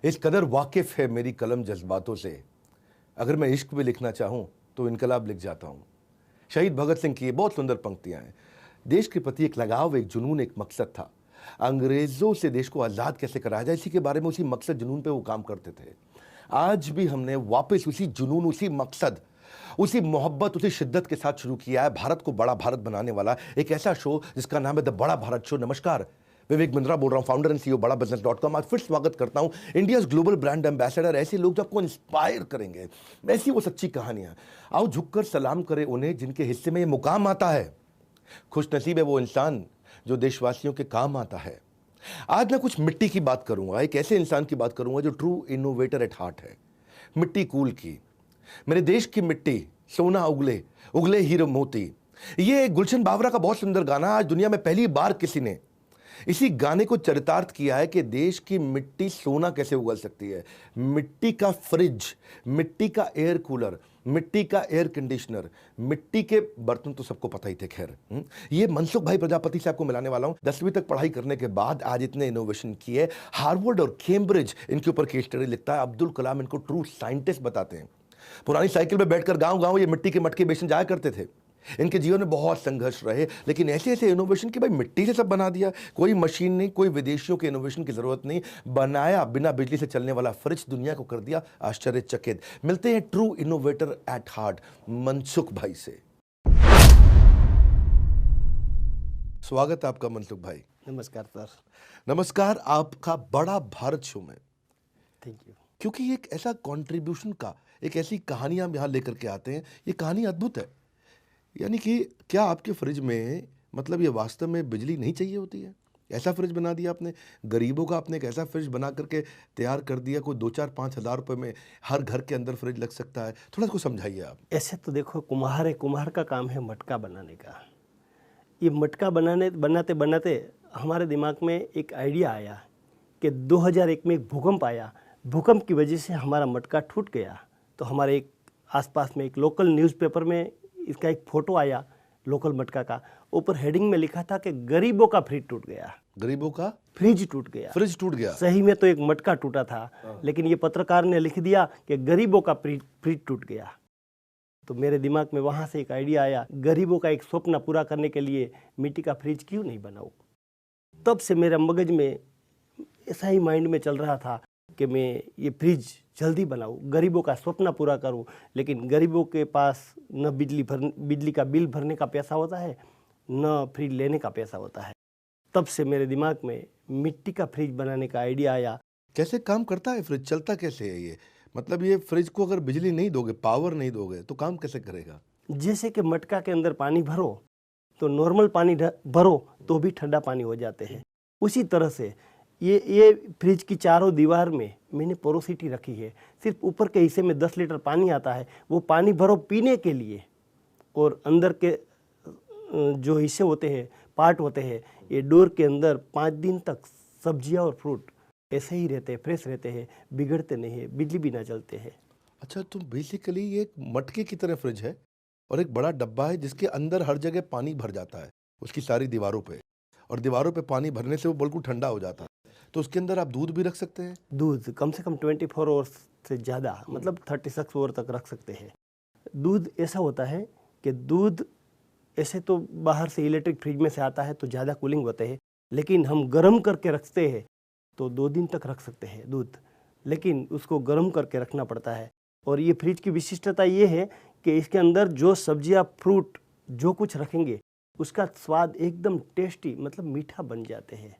इस कदर वाकिफ है मेरी कलम जज्बातों से, अगर मैं इश्क भी लिखना चाहूं तो इनकलाब लिख जाता हूं। शहीद भगत सिंह की ये बहुत सुंदर पंक्तियां हैं। देश के प्रति एक लगाव, एक जुनून, एक मकसद था। अंग्रेजों से देश को आज़ाद कैसे कराया जाए, इसी के बारे में, उसी मकसद जुनून पे वो काम करते थे। आज भी हमने वापस उसी जुनून, उसी मकसद, उसी मोहब्बत, उसी शिद्दत के साथ शुरू किया है भारत को बड़ा भारत बनाने वाला एक ऐसा शो जिसका नाम है द बड़ा भारत शो। नमस्कार, विवेक बिंद्रा बोल रहा हूं, फाउंडर एंड सीईओ बड़ा बिजनेस.com। आज फिर स्वागत करता हूं इंडिया ग्लोबल ब्रांड एम्बेसडर, ऐसे लोग जो आपको इंस्पायर करेंगे, ऐसी वो सच्ची कहानियां। आओ झुककर सलाम करें उन्हें जिनके हिस्से में ये मुकाम आता है। खुशनसीब है वो इंसान जो देशवासियों के काम आता है। आज मैं कुछ मिट्टी की बात करूंगा, एक ऐसे इंसान की बात करूंगा जो ट्रू इनोवेटर एट हार्ट है। मिट्टी कूल की, मेरे देश की मिट्टी, सोना उगले उगले हीरो मोती। ये गुलशन बावरा का बहुत सुंदर गाना, आज दुनिया में पहली बार किसी ने इसी गाने को चरितार्थ किया है कि देश की मिट्टी सोना कैसे उगल सकती है। मिट्टी का फ्रिज, मिट्टी का एयर कूलर, मिट्टी का एयर कंडीशनर, मिट्टी के बर्तन तो सबको पता ही थे। खैर, ये मनसुख भाई प्रजापति से आपको मिलाने वाला हूं। 10वीं तक पढ़ाई करने के बाद आज इतने इनोवेशन किए। हार्वर्ड और कैम्ब्रिज इनके ऊपर केस स्टडी लिखता है। अब्दुल कलाम इनको ट्रू साइंटिस्ट बताते हैं। पुरानी साइकिल में बैठकर गांव गांव ये मिट्टी के मटके बेचने जाया करते थे। इनके जीवन में बहुत संघर्ष रहे, लेकिन ऐसे ऐसे इनोवेशन कि भाई मिट्टी से सब बना दिया। कोई मशीन नहीं, कोई विदेशियों के इनोवेशन की जरूरत नहीं, बनाया बिना बिजली से चलने वाला फ्रिज, दुनिया को कर दिया आश्चर्यचकित। मिलते हैं true innovator at heart Mansukh भाई से। स्वागत है आपका मनसुख भाई। नमस्कार सर। नमस्कार आपका बड़ा भारत शो में। Thank you. क्योंकि ये एक ऐसा कंट्रीब्यूशन का, एक ऐसी कहानी हम यहाँ लेकर के आते हैं। ये कहानी अद्भुत है। यानी कि क्या आपके फ्रिज में, मतलब ये वास्तव में बिजली नहीं चाहिए होती है? ऐसा फ्रिज बना दिया आपने, गरीबों का आपने एक ऐसा फ्रिज बना करके तैयार कर दिया। कोई 2-4-5 हज़ार रुपये में हर घर के अंदर फ्रिज लग सकता है। थोड़ा इसको समझाइए आप। ऐसे तो देखो, कुम्हार है, कुम्हार का काम है मटका बनाने का। ये मटका बनाते बनाते हमारे दिमाग में एक आइडिया आया कि 2001 में एक भूकंप आया। भूकंप की वजह से हमारा मटका टूट गया। तो हमारे एक आसपास में एक लोकल न्यूज़पेपर में इसका एक फ़ोटो आया लोकल मटका का। ऊपर हेडिंग में लिखा था कि गरीबों का फ्रिज टूट गया। गरीबों का फ्रिज टूट गया। फ्रिज टूट गया। सही में तो एक मटका टूटा था, लेकिन ये पत्रकार ने लिख दिया कि गरीबों का फ्रिज टूट गया। तो मेरे दिमाग में वहाँ से एक आइडिया आया, गरीबों का एक स्वप्न पूरा करने के लिए मिट्टी का फ्रिज क्यों नहीं बनाऊँ। तब से मेरे मगज में ऐसा ही माइंड में चल रहा था कि मैं ये फ्रिज जल्दी बनाऊँ, गरीबों का स्वप्न पूरा करूँ। लेकिन गरीबों के पास न बिजली का बिल भरने का पैसा होता है, न फ्रिज लेने का पैसा होता है। तब से मेरे दिमाग में मिट्टी का फ्रिज बनाने का आइडिया आया। कैसे काम करता है फ्रिज, चलता कैसे है ये? मतलब ये फ्रिज को अगर बिजली नहीं दोगे, पावर नहीं दोगे, तो काम कैसे करेगा? जैसे कि मटका के अंदर पानी भरो तो नॉर्मल पानी भरो तो भी ठंडा पानी हो जाते हैं। उसी तरह से ये फ्रिज की चारों दीवार में मैंने पोरोसिटी रखी है। सिर्फ ऊपर के हिस्से में 10 लीटर पानी आता है, वो पानी भरो पीने के लिए, और अंदर के जो हिस्से होते हैं, पार्ट होते हैं, ये डोर के अंदर 5 दिन तक सब्जियां और फ्रूट ऐसे ही रहते हैं, फ्रेश रहते हैं, बिगड़ते नहीं है, बिजली भी ना चलते हैं। अच्छा, तो बेसिकली ये एक मटके की तरह फ्रिज है और एक बड़ा डब्बा है जिसके अंदर हर जगह पानी भर जाता है, उसकी सारी दीवारों पे, और दीवारों पे पानी भरने से वो बिल्कुल ठंडा हो जाता है। तो उसके अंदर आप दूध भी रख सकते हैं। दूध कम से कम 24 आवर्स से ज़्यादा, मतलब 36 आवर तक रख सकते हैं। दूध ऐसा होता है कि दूध ऐसे तो बाहर से इलेक्ट्रिक फ्रिज में से आता है तो ज़्यादा कूलिंग होते हैं, लेकिन हम गर्म करके रखते हैं तो 2 दिन तक रख सकते हैं दूध, लेकिन उसको गर्म करके रखना पड़ता है। और ये फ्रिज की विशिष्टता ये है कि इसके अंदर जो सब्जियां, फ्रूट, जो कुछ रखेंगे उसका स्वाद एकदम टेस्टी, मतलब मीठा बन जाते हैं।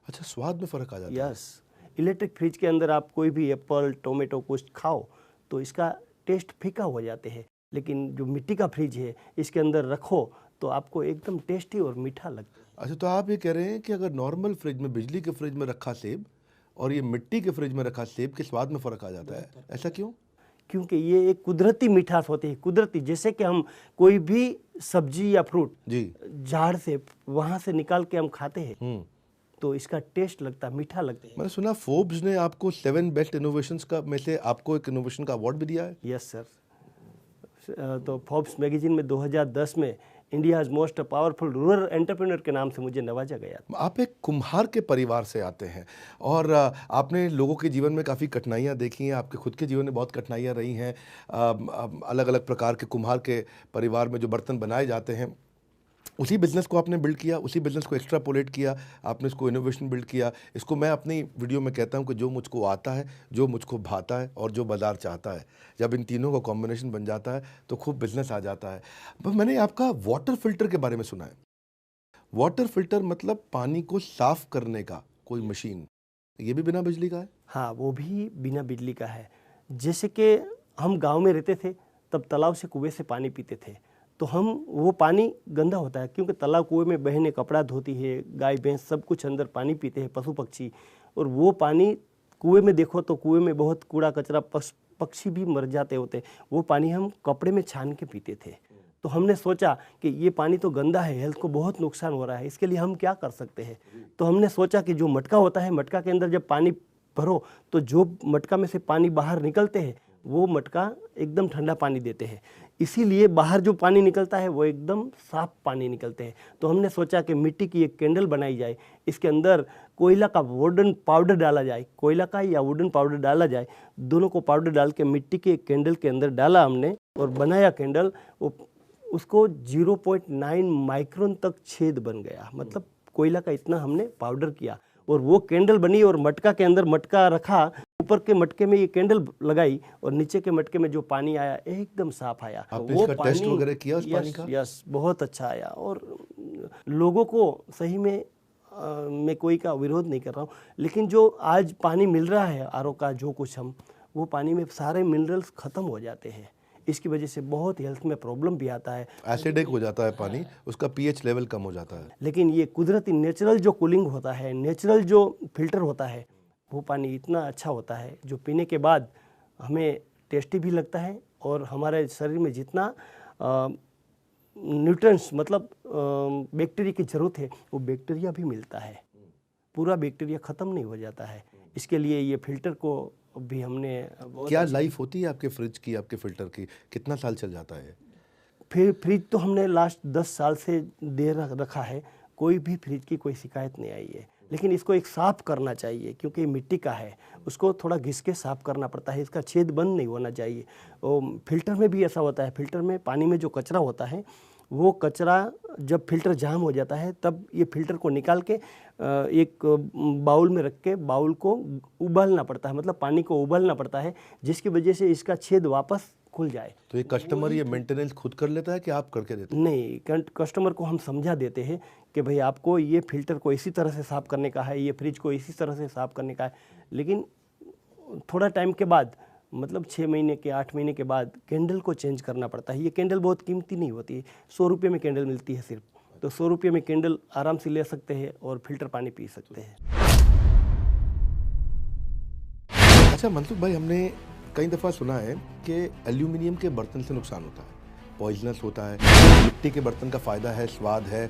अच्छा, स्वाद में फ़र्क आ जाता है। यस, इलेक्ट्रिक फ्रिज के अंदर आप कोई भी एप्पल, टोमेटो कुछ खाओ तो इसका टेस्ट फीका हो जाते हैं, लेकिन जो मिट्टी का फ्रिज है इसके अंदर रखो तो आपको एकदम टेस्टी और मीठा लगता है। अच्छा, तो आप ये कह रहे हैं कि अगर नॉर्मल फ्रिज में, बिजली के फ्रिज में रखा सेब और ये मिट्टी के फ्रिज में रखा सेब के स्वाद में फ़र्क आ जाता है, ऐसा क्यों? क्योंकि ये एक कुदरती मिठास होती है, कुदरती। जैसे कि हम कोई भी सब्जी या फ्रूट जी झाड़ से वहाँ से निकाल के हम खाते हैं तो इसका टेस्ट लगता है, मीठा लगता है। मैंने सुना फोर्ब्स ने आपको 7 बेस्ट इनोवेशंस का में से आपको एक इनोवेशन का अवार्ड भी दिया है। Yes sir. तो फोर्ब्स मैगजीन में 2010 में India's most powerful rural entrepreneur के नाम से मुझे नवाजा गया। आप एक कुम्हार के परिवार से आते हैं और आपने लोगों के जीवन में काफ़ी कठिनाइयाँ देखी हैं, आपके खुद के जीवन में बहुत कठिनाइयाँ रही हैं। अलग अलग प्रकार के कुम्हार के परिवार में जो बर्तन बनाए जाते हैं, उसी बिज़नेस को आपने बिल्ड किया, उसी बिज़नेस को एक्स्ट्रापोलेट किया, आपने इसको इनोवेशन बिल्ड किया। इसको मैं अपनी वीडियो में कहता हूँ कि जो मुझको आता है, जो मुझको भाता है और जो बाज़ार चाहता है, जब इन तीनों का कॉम्बिनेशन बन जाता है तो खूब बिज़नेस आ जाता है। पर मैंने आपका वाटर फ़िल्टर के बारे में सुना है। वाटर फ़िल्टर मतलब पानी को साफ़ करने का कोई मशीन, ये भी बिना बिजली का है? हाँ, वो भी बिना बिजली का है। जैसे कि हम गांव में रहते थे, तब तालाब से कुएं से पानी पीते थे, तो हम वो पानी गंदा होता है क्योंकि तालाब कुएं में बहनें कपड़ा धोती है, गाय भैंस सब कुछ अंदर पानी पीते हैं, पशु पक्षी। और वो पानी कुएं में देखो तो कुएं में बहुत कूड़ा कचरा, पक्षी भी मर जाते होते, वो पानी हम कपड़े में छान के पीते थे। तो हमने सोचा कि ये पानी तो गंदा है, हेल्थ को बहुत नुकसान हो रहा है, इसके लिए हम क्या कर सकते हैं। तो हमने सोचा कि जो मटका होता है, मटका के अंदर जब पानी भरो तो जो मटका में से पानी बाहर निकलते हैं वो मटका एकदम ठंडा पानी देते हैं, इसीलिए बाहर जो पानी निकलता है वो एकदम साफ पानी निकलते हैं। तो हमने सोचा कि मिट्टी की एक कैंडल बनाई जाए, इसके अंदर कोयला का वुडन पाउडर डाला जाए, कोयला का या वुडन पाउडर डाला जाए, दोनों को पाउडर डाल के मिट्टी के एक कैंडल के अंदर डाला हमने और बनाया कैंडल। वो उसको 0.9 माइक्रोन तक छेद बन गया, मतलब कोयला का इतना हमने पाउडर किया और वो कैंडल बनी। और मटका के अंदर मटका रखा, ऊपर के मटके में ये कैंडल लगाई और नीचे के मटके में जो पानी आया एकदम साफ आया। आपने वो इसका टेस्ट वगैरह किया उस पानी का? यस, बहुत अच्छा आया। और लोगों को सही में मैं कोई का विरोध नहीं कर रहा हूँ, लेकिन जो आज पानी मिल रहा है आरओ का, जो कुछ हम, वो पानी में सारे मिनरल्स खत्म हो जाते हैं। इसकी वजह से बहुत हेल्थ में प्रॉब्लम भी आता है, एसिडिक हो जाता है पानी, उसका पीएच लेवल कम हो जाता है। लेकिन ये कुदरती नेचुरल जो कूलिंग होता है, नेचुरल जो फिल्टर होता है, वो पानी इतना अच्छा होता है जो पीने के बाद हमें टेस्टी भी लगता है और हमारे शरीर में जितना न्यूट्रिएंट्स मतलब बैक्टीरिया की ज़रूरत है वो बैक्टीरिया भी मिलता है, पूरा बैक्टीरिया ख़त्म नहीं हो जाता है। इसके लिए ये फिल्टर को भी हमने क्या लाइफ होती है आपके फ्रिज की, आपके फिल्टर की, कितना साल चल जाता है? फिर फ्रिज तो हमने लास्ट 10 साल से दे रखा है, कोई भी फ्रिज की कोई शिकायत नहीं आई है। लेकिन इसको एक साफ़ करना चाहिए क्योंकि मिट्टी का है, उसको थोड़ा घिस के साफ़ करना पड़ता है, इसका छेद बंद नहीं होना चाहिए। और फिल्टर में भी ऐसा होता है, फिल्टर में पानी में जो कचरा होता है, वो कचरा जब फिल्टर जाम हो जाता है तब ये फिल्टर को निकाल के एक बाउल में रख के बाउल को उबालना पड़ता है, मतलब पानी को उबालना पड़ता है, जिसकी वजह से इसका छेद वापस खुल जाए। तो ये कस्टमर ये मेंटेनेंस खुद कर लेता है कि आप करके देते हैं? नहीं, कस्टमर को हम समझा देते हैं कि भाई आपको ये फिल्टर को इसी तरह से साफ़ करने का है, ये फ्रिज को इसी तरह से साफ़ करने का है। लेकिन थोड़ा टाइम के बाद, मतलब 6 महीने के 8 महीने के बाद कैंडल को चेंज करना पड़ता है। ये कैंडल बहुत कीमती नहीं होती है, 100 रुपये में कैंडल मिलती है सिर्फ, तो 100 रुपये में कैंडल आराम से ले सकते हैं और फिल्टर पानी पी सकते हैं। अच्छा मनसुख भाई, हमने कई दफ़ा सुना है कि एल्यूमिनियम के बर्तन से नुकसान होता है, पॉइजनस होता है, मिट्टी के बर्तन का फ़ायदा है, स्वाद है,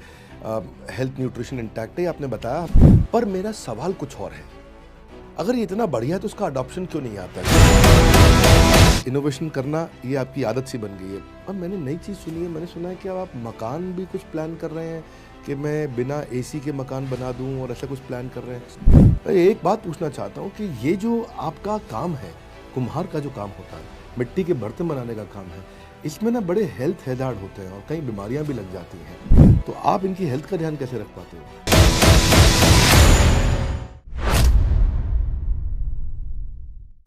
हेल्थ न्यूट्रिशन इंटैक्ट है, आपने बताया। पर मेरा सवाल कुछ और है, अगर ये इतना बढ़िया है तो उसका अडॉप्शन क्यों नहीं आता है? इनोवेशन करना ये आपकी आदत सी बन गई है। और मैंने नई चीज़ सुनी है, मैंने सुना है कि अब आप मकान भी कुछ प्लान कर रहे हैं कि मैं बिना एसी के मकान बना दूं, और ऐसा कुछ प्लान कर रहे हैं। एक बात पूछना चाहता हूं कि ये जो आपका काम है, कुम्हार का जो काम होता है, मिट्टी के बर्तन बनाने का काम है, इसमें ना बड़े हेल्थ हैजार्ड होते हैं और कई बीमारियां भी लग जाती हैं, तो आप इनकी हेल्थ का ध्यान कैसे रख पाते हो?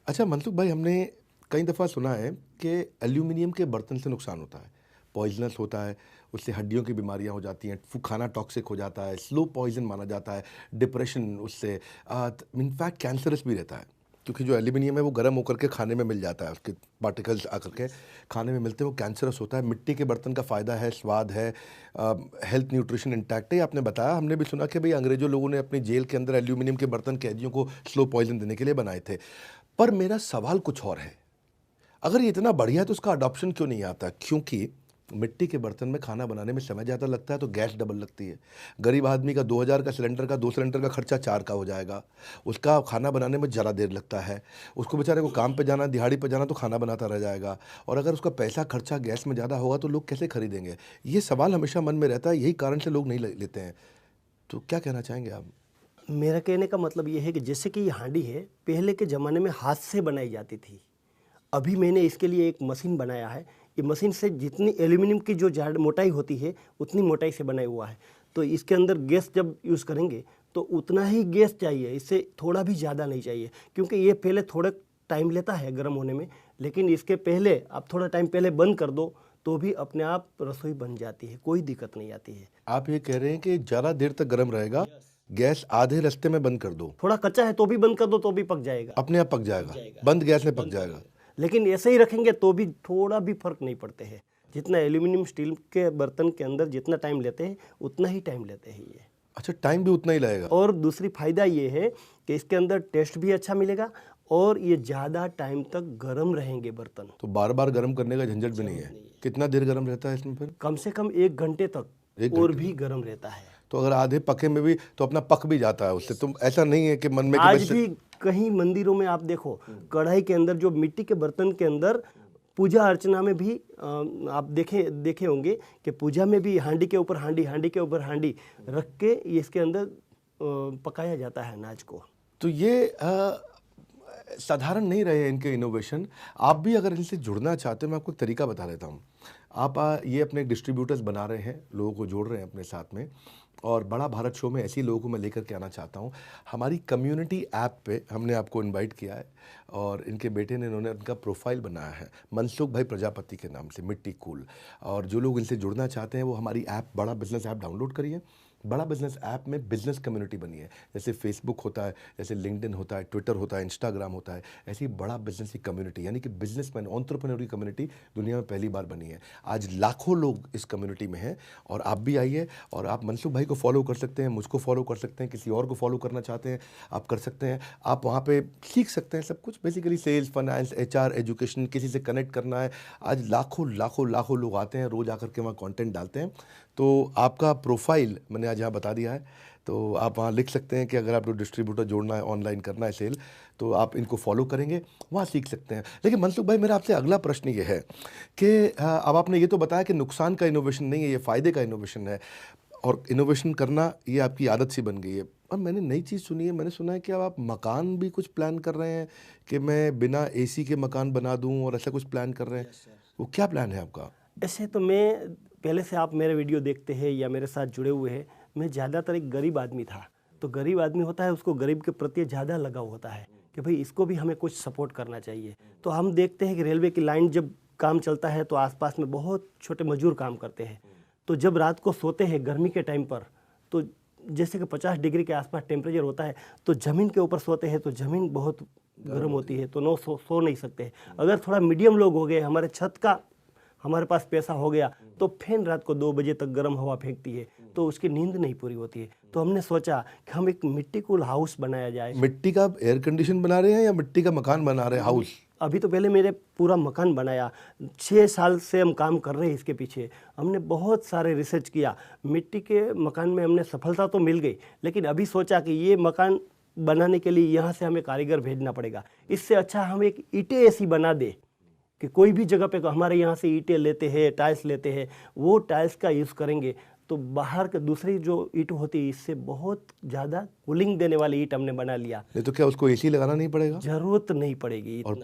अच्छा मनसुख भाई, हमने कई दफ़ा सुना है कि एल्यूमिनियम के बर्तन से नुकसान होता है, पॉइजनस होता है, उससे हड्डियों की बीमारियां हो जाती हैं, खाना टॉक्सिक हो जाता है, स्लो पॉइजन माना जाता है, डिप्रेशन उससे, इनफैक्ट कैंसरस भी रहता है, क्योंकि जो एल्यूमिनियम है वो गर्म होकर के खाने में मिल जाता है, उसके पार्टिकल्स आकर के खाने में मिलते हैं, वो कैंसरस होता है। मिट्टी के बर्तन का फ़ायदा है, स्वाद है, हेल्थ न्यूट्रिशन इंटैक्ट है, आपने बताया। हमने भी सुना कि भाई अंग्रेज़ों लोगों ने अपनी जेल के अंदर एल्यूमिनियम के बर्तन कैदियों को स्लो पॉइजन देने के लिए बनाए थे। पर मेरा सवाल कुछ और है, अगर ये इतना बढ़िया है तो उसका अडॉप्शन क्यों नहीं आता? क्योंकि मिट्टी के बर्तन में खाना बनाने में समय ज़्यादा लगता है तो गैस डबल लगती है। गरीब आदमी का 2000 का सिलेंडर का 2 सिलेंडर का खर्चा 4 का हो जाएगा। उसका खाना बनाने में ज़्यादा देर लगता है। उसको बेचारे को काम पे जाना, दिहाड़ी पे जाना तो खाना बनाता रह जाएगा। और अगर उसका पैसा खर्चा गैस में ज़्यादा होगा तो लोग कैसे खरीदेंगे? ये सवाल हमेशा मन में रहता है, यही कारण से लोग नहीं लेते हैं। तो क्या कहना चाहेंगे आप? मेरा कहने का मतलब ये है कि जैसे कि ये हांडी है, पहले के ज़माने में हाथ से बनाई जाती थी। अभी मैंने इसके लिए एक मशीन बनाया है। ये मशीन से जितनी एल्यूमिनियम की जो मोटाई होती है उतनी मोटाई से बनाया हुआ है। तो इसके अंदर गैस जब यूज़ करेंगे तो उतना ही गैस चाहिए, इससे थोड़ा भी ज़्यादा नहीं चाहिए, क्योंकि ये पहले थोड़ा टाइम लेता है गर्म होने में। लेकिन इसके पहले आप थोड़ा टाइम पहले बंद कर दो तो भी अपने आप रसोई बन जाती है, कोई दिक्कत नहीं आती है। आप ये कह रहे हैं कि ज़्यादा देर तक गर्म रहेगा, गैस आधे रास्ते में बंद कर दो, थोड़ा कच्चा है तो भी बंद कर दो तो भी पक जाएगा, अपने आप पक जाएगा, बंद गैस में पक जाएगा। लेकिन ऐसे ही रखेंगे तो भी थोड़ा भी फर्क नहीं पड़ते हैं। जितना एल्यूमिनियम स्टील के बर्तन के अंदर जितना टाइम लेते हैं उतना ही टाइम लेते हैं ये। अच्छा, टाइम भी उतना ही लगेगा। और दूसरी फायदा ये है कि इसके अंदर टेस्ट भी अच्छा मिलेगा और ये ज़्यादा टाइम तक गर्म रहेंगे बर्तन। तो बार बार गर्म करने का झंझट भी नहीं है। कितना देर गर्म रहता है इसमें फिर? कम से कम 1 घंटे तक और भी गर्म रहता है। तो अगर आधे पके में भी तो अपना पक भी जाता है उससे। तो ऐसा नहीं है कि मन में आज भी कहीं मंदिरों में आप देखो, कढ़ाई के अंदर जो मिट्टी के बर्तन के अंदर पूजा अर्चना में भी आप देखे होंगे कि पूजा में भी हांडी के ऊपर हांडी, हांडी के ऊपर हांडी रख के इसके अंदर पकाया जाता है अनाज को। तो ये साधारण नहीं रहे इनके इनोवेशन। आप भी अगर इनसे जुड़ना चाहते हैं, मैं आपको एक तरीका बता देता हूँ। आप ये अपने डिस्ट्रीब्यूटर्स बना रहे हैं, लोगों को जोड़ रहे हैं अपने साथ में, और बड़ा भारत शो में ऐसे लोगों को मैं लेकर के आना चाहता हूँ। हमारी कम्युनिटी ऐप पे हमने आपको इनवाइट किया है और इनके बेटे ने, इन्होंने उनका प्रोफाइल बनाया है मनसुख भाई प्रजापति के नाम से, मिट्टी कूल। और जो लोग इनसे जुड़ना चाहते हैं वो हमारी ऐप, बड़ा बिजनेस ऐप डाउनलोड करिए। बड़ा बिजनेस ऐप में बिजनेस कम्युनिटी बनी है। जैसे फेसबुक होता है, जैसे लिंक्डइन होता है, ट्विटर होता है, इंस्टाग्राम होता है, ऐसी बड़ा बिजनेस की कम्युनिटी, यानी कि बिजनेसमैन एंटरप्रेन्योर की कम्युनिटी दुनिया में पहली बार बनी है। आज लाखों लोग इस कम्युनिटी में हैं और आप भी आइए। और आप मनसुख भाई को फॉलो कर सकते हैं, मुझको फॉलो कर सकते हैं, किसी और को फॉलो करना चाहते हैं आप कर सकते हैं। आप वहाँ पे सीख सकते हैं सब कुछ, basically sales, finance, HR, education, किसी से कनेक्ट करना है। आज लाखों लाखों लाखों लोग आते हैं, रोज़ आकर के वहाँ कंटेंट डालते हैं। तो आपका प्रोफाइल मैंने आज यहाँ बता दिया है, तो आप वहाँ लिख सकते हैं कि अगर आपको डिस्ट्रीब्यूटर जोड़ना है, ऑनलाइन करना है सेल, तो आप इनको फॉलो करेंगे, वहाँ सीख सकते हैं। लेकिन मनसुख भाई, मेरा आपसे अगला प्रश्न ये है कि अब आपने ये तो बताया कि नुकसान का इनोवेशन नहीं है, ये फ़ायदे का इनोवेशन है, और इनोवेशन करना ये आपकी आदत सी बन गई है। और मैंने नई चीज़ सुनी है, मैंने सुना है कि अब आप मकान भी कुछ प्लान कर रहे हैं कि मैं बिना AC के मकान बना दूँ, और ऐसा कुछ प्लान कर रहे हैं। वो क्या प्लान है आपका? ऐसे तो मैं पहले से, आप मेरे वीडियो देखते हैं या मेरे साथ जुड़े हुए हैं, मैं ज़्यादातर एक गरीब आदमी था। तो गरीब आदमी होता है, उसको गरीब के प्रति ज़्यादा लगाव होता है कि भाई इसको भी हमें कुछ सपोर्ट करना चाहिए। तो हम देखते हैं कि रेलवे की लाइन जब काम चलता है तो आसपास में बहुत छोटे मजदूर काम करते हैं। तो जब रात को सोते हैं गर्मी के टाइम पर, तो जैसे कि 50 डिग्री के आसपास टेम्परेचर होता है, तो ज़मीन के ऊपर सोते हैं तो ज़मीन बहुत गर्म होती है, तो सो नहीं सकते। अगर थोड़ा मीडियम लोग हो गए, हमारे छत का हमारे पास पैसा हो गया, तो फैन रात को 2 बजे तक गर्म हवा फेंकती है, तो उसकी नींद नहीं पूरी होती है। तो हमने सोचा कि हम एक मिट्टी कूल हाउस बनाया जाए। मिट्टी का एयर कंडीशन बना रहे हैं या मिट्टी का मकान बना रहे हैं, हाउस? अभी तो पहले मेरे पूरा मकान बनाया, 6 साल से हम काम कर रहे हैं इसके पीछे। हमने बहुत सारे रिसर्च किया, मिट्टी के मकान में हमने सफलता तो मिल गई, लेकिन अभी सोचा कि ये मकान बनाने के लिए यहाँ से हमें कारीगर भेजना पड़ेगा। इससे अच्छा हम एक ईंटें ऐसी बना दे कि कोई भी जगह पे, हमारे यहाँ से ईंटें लेते हैं, टाइल्स लेते हैं, वो टाइल्स का यूज़ करेंगे तो बाहर के दूसरी जो ईंट होती है, इससे बहुत ज़्यादा कूलिंग देने वाली ईंट हमने बना लिया। नहीं तो क्या उसको AC लगाना नहीं पड़ेगा? जरूरत नहीं पड़ेगी। और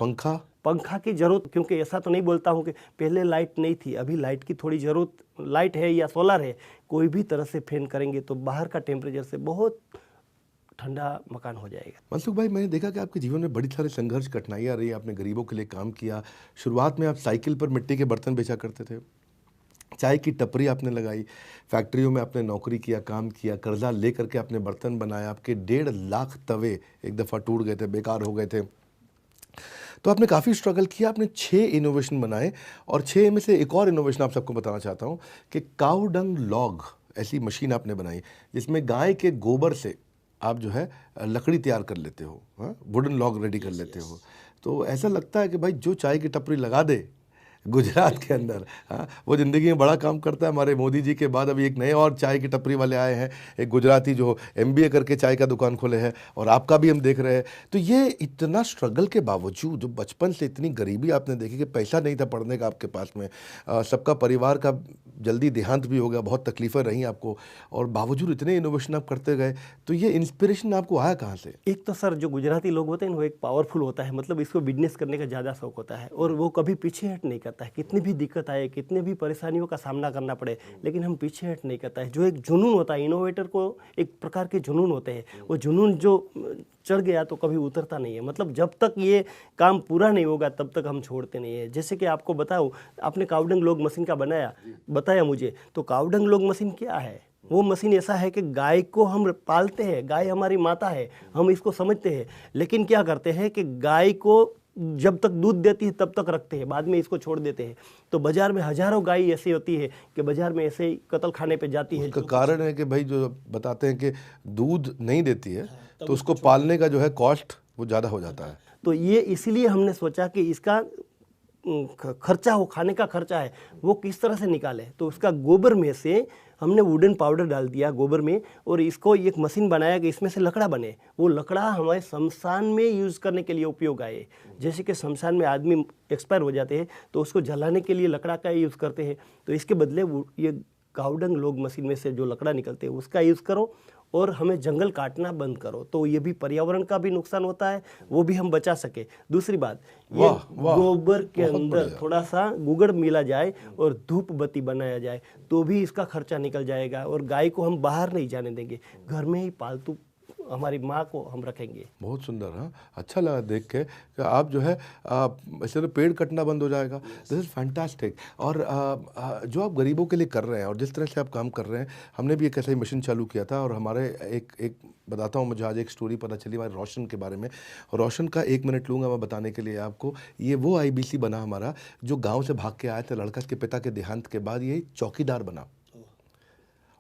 पंखा की जरूरत, क्योंकि ऐसा तो नहीं बोलता हूँ कि पहले लाइट नहीं थी, अभी लाइट की थोड़ी ज़रूरत, लाइट है या सोलर है, कोई भी तरह से फैन करेंगे तो बाहर का टेम्परेचर से बहुत ठंडा मकान हो जाएगा। मनसुख भाई, मैंने देखा कि आपके जीवन में बड़ी सारे संघर्ष, कठिनाइयाँ रही, आपने गरीबों के लिए काम किया। शुरुआत में आप साइकिल पर मिट्टी के बर्तन बेचा करते थे, चाय की टपरी आपने लगाई, फैक्ट्रियों में आपने नौकरी किया, काम किया, कर्जा ले करके आपने बर्तन बनाया, आपके 1.5 लाख तवे एक दफ़ा टूट गए थे, बेकार हो गए थे। तो आपने काफ़ी स्ट्रगल किया, आपने 6 इनोवेशन बनाए, और 6 में से एक और इनोवेशन आप सबको बताना चाहता हूँ कि काऊ डंग लॉग ऐसी मशीन आपने बनाई जिसमें गाय के गोबर से आप जो है लकड़ी तैयार कर लेते हो, वुडन लॉग रेडी कर लेते हो। तो ऐसा लगता है कि भाई जो चाय की टपरी लगा दे गुजरात के अंदर। हाँ, वो ज़िंदगी में बड़ा काम करता है। हमारे मोदी जी के बाद अभी एक नए और चाय की टपरी वाले आए हैं, एक गुजराती जो MBA करके चाय का दुकान खोले हैं, और आपका भी हम देख रहे हैं। तो ये इतना स्ट्रगल के बावजूद, बचपन से इतनी गरीबी आपने देखी कि पैसा नहीं था पढ़ने का आपके पास में, सबका परिवार का जल्दी देहांत भी हो गया, बहुत तकलीफ़ें रहीं आपको, और बावजूद इतने इनोवेशन आप करते गए। तो ये इंस्पिरेशन आपको आया कहाँ से? एक तो सर जो गुजराती लोग होते हैं वो एक पावरफुल होता है, मतलब इसको बिजनेस करने का ज़्यादा शौक होता है और वो कभी पीछे हट नहीं करता है। कितनी भी दिक्कत आए, कितने भी परेशानियों का सामना करना पड़े, लेकिन हम पीछे हट नहीं करता है। जो एक जुनून होता है, इनोवेटर को एक प्रकार के जुनून होते हैं, वो जुनून जो चढ़ गया तो कभी उतरता नहीं है। मतलब जब तक ये काम पूरा नहीं होगा तब तक हम छोड़ते नहीं है। जैसे कि आपको बताऊँ, आपने कावडंग लॉग मशीन का बताया मुझे, तो कावडंग लॉग मशीन क्या है? वो मशीन ऐसा है कि गाय को हम पालते हैं, गाय हमारी माता है, हम इसको समझते हैं, लेकिन क्या करते हैं कि गाय को जब तक दूध देती है तब तक रखते हैं, बाद में इसको छोड़ देते हैं। तो बाजार में हजारों गाय ऐसी होती है कि बाजार में ऐसे ही कत्ल खाने पे जाती है। उसका कारण है कि भाई जो बताते हैं कि दूध नहीं देती है तो उसको पालने का जो है कॉस्ट वो ज़्यादा हो जाता है। तो ये इसीलिए हमने सोचा कि इसका खर्चा, वो खाने का खर्चा है, वो किस तरह से निकाले। तो उसका गोबर में से हमने वुडन पाउडर डाल दिया गोबर में, और इसको एक मशीन बनाया कि इसमें से लकड़ा बने। वो लकड़ा हमारे शमशान में यूज़ करने के लिए उपयोग आए। जैसे कि शमशान में आदमी एक्सपायर हो जाते हैं तो उसको जलाने के लिए लकड़ा का यूज़ करते हैं, तो इसके बदले ये कावडंग लॉग मशीन में से जो लकड़ा निकलते हैं उसका यूज़ करो और हमें जंगल काटना बंद करो। तो ये भी पर्यावरण का भी नुकसान होता है, वो भी हम बचा सके। दूसरी बात, ये गोबर के अंदर थोड़ा सा गुगड़ मिला जाए और धूप बत्ती बनाया जाए तो भी इसका खर्चा निकल जाएगा। और गाय को हम बाहर नहीं जाने देंगे, घर में ही पालतू हमारी माँ को हम रखेंगे। बहुत सुंदर। हाँ, अच्छा लगा देख के कि आप जो है ऐसे तो पेड़ कटना बंद हो जाएगा। This is fantastic. और जो आप गरीबों के लिए कर रहे हैं और जिस तरह से आप काम कर रहे हैं, हमने भी एक ऐसा ही मिशन चालू किया था। और हमारे एक बताता हूँ, मुझे आज एक स्टोरी पता चली हमारे रोशन के बारे में। रोशन का 1 मिनट लूँगा मैं बताने के लिए आपको। ये वो IBC बना हमारा जो गाँव से भाग के आया था, लड़का के पिता के देहांत के बाद ये चौकीदार बना।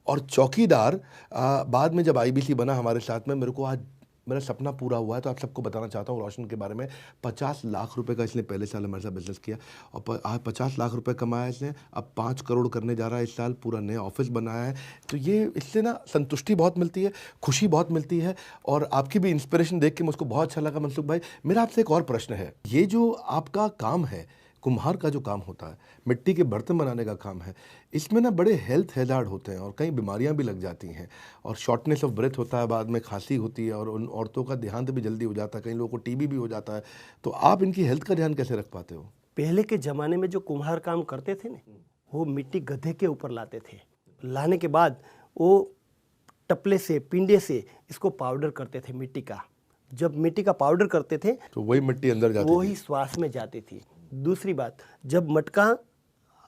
और चौकीदार बाद में जब IBC बना हमारे साथ में, मेरे को आज मेरा सपना पूरा हुआ है। तो आप सबको बताना चाहता हूँ रोशन के बारे में। 50 लाख रुपए का इसने पहले साल हमारे साथ बिजनेस किया और आज 50 लाख रुपए कमाया इसने। अब 5 करोड़ करने जा रहा है इस साल। पूरा नया ऑफिस बनाया है। तो ये इससे ना संतुष्टि बहुत मिलती है, खुशी बहुत मिलती है। और आपकी भी इंस्पिरेशन देख के मुझको बहुत अच्छा लगा मनसुख भाई। मेरा आपसे एक और प्रश्न है, ये जो आपका काम है, कुम्हार का जो काम होता है, मिट्टी के बर्तन बनाने का काम है, इसमें ना बड़े हेल्थ हैजार्ड होते हैं और कई बीमारियां भी लग जाती हैं और शॉर्टनेस ऑफ ब्रेथ होता है, बाद में खांसी होती है और उन औरतों का देहांत भी जल्दी हो जाता है, कई लोगों को TB भी हो जाता है। तो आप इनकी हेल्थ का ध्यान कैसे रख पाते हो? पहले के ज़माने में जो कुम्हार काम करते थे ना, वो मिट्टी गधे के ऊपर लाते थे। लाने के बाद वो टपले से, पिंडे से इसको पाउडर करते थे मिट्टी का। जब मिट्टी का पाउडर करते थे तो वही मिट्टी अंदर जाती थी, वही श्वास में जाती थी। दूसरी बात, जब मटका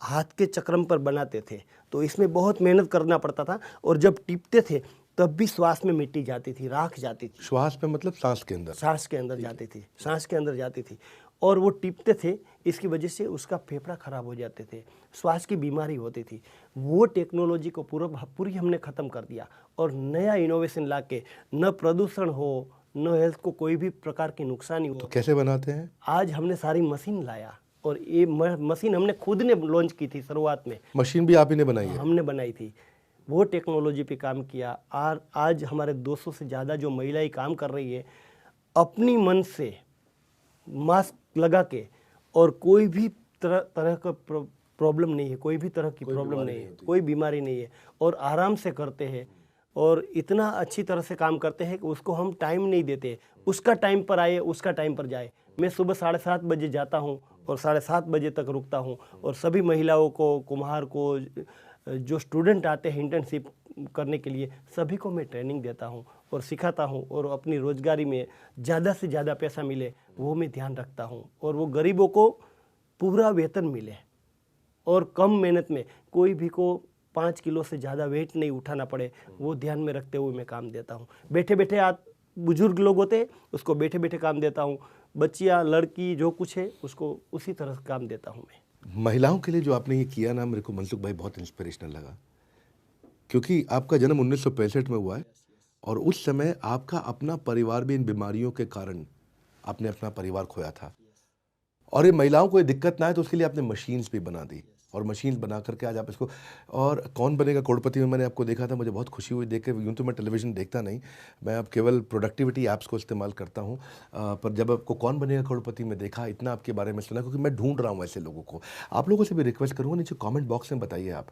हाथ के चक्रम पर बनाते थे तो इसमें बहुत मेहनत करना पड़ता था, और जब टिपते थे तब भी श्वास में मिट्टी जाती थी, राख जाती थी। श्वास में मतलब सांस के अंदर? सांस के अंदर जाती थी, सांस के अंदर जाती थी। और वो टिपते थे, इसकी वजह से उसका फेफड़ा खराब हो जाते थे, श्वास की बीमारी होती थी। वो टेक्नोलॉजी को पूरी हमने ख़त्म कर दिया और नया इनोवेशन ला के, न प्रदूषण हो, न हेल्थ को कोई भी प्रकार की नुकसानी हो। तो कैसे बनाते हैं? आज हमने सारी मशीन लाया और ये मशीन हमने खुद ने लॉन्च की थी। शुरुआत में मशीन भी आप ही ने बनाई है? हमने बनाई थी। वो टेक्नोलॉजी पे काम किया। और आज हमारे 200 से ज़्यादा जो महिलाएं काम कर रही है, अपनी मन से मास्क लगा के, और कोई भी तरह का प्रॉब्लम नहीं है, कोई भी तरह की प्रॉब्लम नहीं है, कोई बीमारी नहीं है, और आराम से करते हैं और इतना अच्छी तरह से काम करते हैं कि उसको हम टाइम नहीं देते। उसका टाइम पर आए, उसका टाइम पर जाए। मैं सुबह 7:30 बजे जाता हूँ और 7:30 बजे तक रुकता हूँ, और सभी महिलाओं को, कुम्हार को, जो स्टूडेंट आते हैं इंटर्नशिप करने के लिए, सभी को मैं ट्रेनिंग देता हूँ और सिखाता हूँ, और अपनी रोजगारी में ज़्यादा से ज़्यादा पैसा मिले वो मैं ध्यान रखता हूँ, और वो गरीबों को पूरा वेतन मिले और कम मेहनत में कोई भी को 5 किलो से ज़्यादा वेट नहीं उठाना पड़े, वो ध्यान में रखते हुए मैं काम देता हूँ। बैठे बैठे बुजुर्ग लोग होते हैं उसको बैठे बैठे काम देता हूँ, बच्चियाँ, लड़की, जो कुछ है उसको उसी तरह से काम देता हूँ मैं। महिलाओं के लिए जो आपने ये किया ना, मेरे को मनसुख भाई बहुत इंस्पिरेशनल लगा, क्योंकि आपका जन्म 1965 में हुआ है और उस समय आपका अपना परिवार भी इन बीमारियों के कारण आपने अपना परिवार खोया था। और ये महिलाओं को ये दिक्कत ना है तो उसके लिए आपने मशीन्स भी बना दी, और मशीन बना करके आज आप इसको, और कौन बनेगा करोड़पति में मैंने आपको देखा था, मुझे बहुत खुशी हुई देख के। यूँ तो मैं टेलीविज़न देखता नहीं, मैं अब केवल प्रोडक्टिविटी ऐप्स को इस्तेमाल करता हूँ, पर जब आपको कौन बनेगा करोड़पति में देखा, इतना आपके बारे में सुना, क्योंकि मैं ढूंढ रहा हूँ ऐसे लोगों को। आप लोगों से भी रिक्वेस्ट करूँगा, नीचे कमेंट बॉक्स में बताइए आप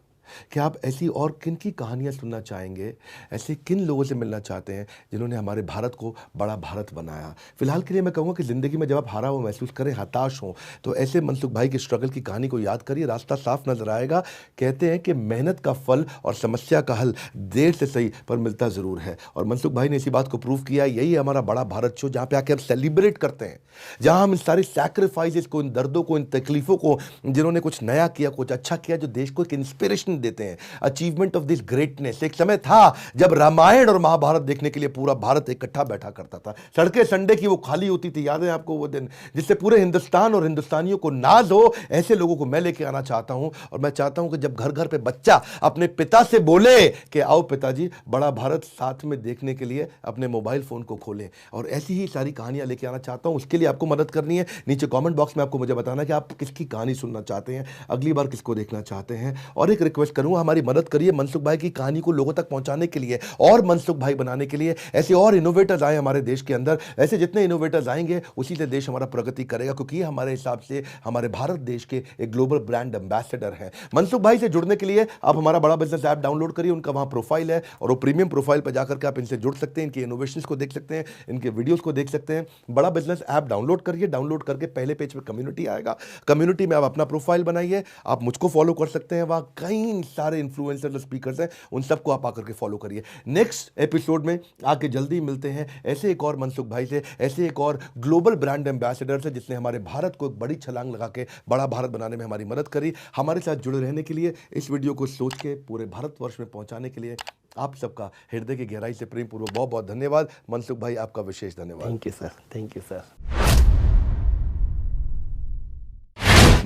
कि आप ऐसी और किन की कहानियाँ सुनना चाहेंगे, ऐसे किन लोगों से मिलना चाहते हैं जिन्होंने हमारे भारत को बड़ा भारत बनाया। फिलहाल के लिए मैं कहूँगा कि ज़िंदगी में जब आप हारा हुआ महसूस करें, हताश हों, तो ऐसे मनसुख भाई की स्ट्रगल की कहानी को याद करिए, रास्ता साफ नजर आएगा। कहते हैं कि मेहनत का फल और समस्या का हल देर से सही पर मिलता ज़रूर है, और मनसुख भाई ने इसी बात को प्रूव किया। यही है हमारा बड़ा भारत शो, जहाँ पे आके हम सेलिब्रेट करते हैं, जहाँ हम इन सारी सैक्रिफाइसेस को, इन दर्दों को, इन तकलीफ़ों को, जिन्होंने कुछ नया किया, कुछ अच्छा किया, जो देश को एक इंस्पिरेशन देते हैं, अचीवमेंट ऑफ दिस ग्रेटनेस। एक समय था जब रामायण और महाभारत देखने के लिए पूरा भारत इकट्ठा बैठा करता था, सड़कें संडे की वो खाली होती थी, याद है आपको वो दिन, जिससे पूरे हिंदुस्तान और हिंदुस्तानियों को नाज हो। ऐसे लोगों को मैं लेके आना चाहता हूं, और मैं चाहता हूं कि जब घर घर पे बच्चा अपने पिता से बोले कि आओ पिताजी बड़ा भारत साथ में देखने के लिए अपने मोबाइल फोन को खोलें, और ऐसी ही सारी कहानियां लेके आना चाहता हूं। उसके लिए आपको मदद करनी है, नीचे कमेंट बॉक्स में आपको मुझे बताना कि आप किसकी कहानी सुनना चाहते हैं, अगली बार किसको देखना चाहते हैं। और एक रिक्वेस्ट करूंगा, हमारी मदद करिए मनसुख भाई की कहानी को लोगों तक पहुंचाने के लिए और मनसुख भाई बनाने के लिए। ऐसे और इनोवेटर्स आए हमारे देश के अंदर, ऐसे जितने इनोवेटर्स आएंगे उसी से देश हमारा प्रगति करेगा, क्योंकि ये हमारे हिसाब से हमारे भारत देश के एक ग्लोबल ब्रांड एम्बेसडर हैं। मनसुख भाई से जुड़ने के लिए आप हमारा बड़ा बिजनेस ऐप डाउनलोड करिए, उनका वहां प्रोफाइल है, और वो प्रीमियम प्रोफाइल पर जाकर के आप इनसे जुड़ सकते हैं, इनके इनोवेशंस को देख सकते हैं, इनके वीडियोस को देख सकते हैं। बड़ा बिजनेस ऐप डाउनलोड करिए, डाउनलोड करके पहले पेज पे कम्युनिटी आएगा, कम्युनिटी में आप अपना प्रोफाइल बनाइए, आप मुझको फॉलो कर सकते हैं, वहां कई सारे इन्फ्लुएंसर स्पीकर्स हैं, उन सबको आप आकर के फॉलो करिए। नेक्स्ट एपिसोड में आके जल्दी मिलते हैं ऐसे एक और मनसुख भाई से, ऐसे एक और ग्लोबल ब्रांड एम्बेसडर से, जिसने हमारे भारत को एक बड़ी छलांग लगा के बड़ा भारत बनाने में हमारी मदद करी। हमारे साथ जुड़े रहने के लिए, इस वीडियो को सोच के पूरे भारतवर्ष में पहुंचाने के लिए आप सबका हृदय की गहराई से प्रेम पूर्वक बहुत बहुत धन्यवाद। मनसुख भाई आपका विशेष धन्यवाद। Thank you sir, thank you sir.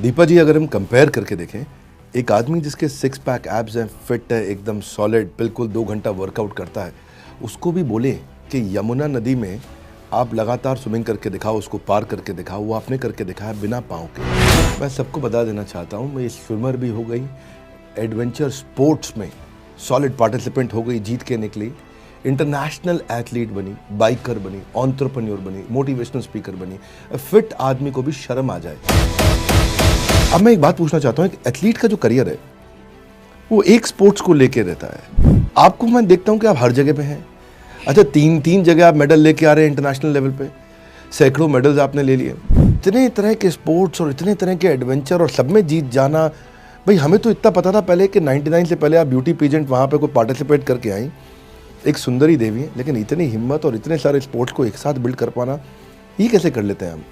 Deepa ji, अगर हम कंपेयर करके देखें, एक आदमी जिसके 6 पैक एब्स हैं, फिट है, एकदम सॉलिड, बिल्कुल 2 घंटा वर्कआउट करता है, उसको भी बोले कि यमुना नदी में आप लगातार स्विमिंग करके दिखाओ, उसको पार करके दिखाओ, वो आपने करके दिखाया बिना पाँव के। मैं सबको बता देना चाहता हूँ, मैं स्विमर भी हो गई, एडवेंचर स्पोर्ट्स में सॉलिड पार्टिसिपेंट हो गई, जीत के निकली, इंटरनेशनल एथलीट बनी, बाइकर बनी, एंटरप्रेन्योर बनी, मोटिवेशनल स्पीकर बनी। फिट आदमी को भी शर्म आ जाए। अब मैं एक बात पूछना चाहता हूँ, एक एथलीट का जो करियर है वो एक स्पोर्ट्स को लेके रहता है। आपको मैं देखता हूँ कि आप हर जगह पे हैं। अच्छा, तीन जगह आप मेडल लेके आ रहे हैं इंटरनेशनल लेवल पे, सैकड़ों मेडल्स आपने ले लिए। इतने तरह के स्पोर्ट्स और इतने तरह के एडवेंचर और सब में जीत जाना। भाई हमें तो इतना पता था पहले कि 99 से पहले आप ब्यूटी पेजेंट वहाँ पे कोई पार्टिसिपेट करके आई, एक सुंदरी देवी है, लेकिन इतनी हिम्मत और इतने सारे स्पोर्ट्स को एक साथ बिल्ड कर पाना, ये कैसे कर लेते हैं हम?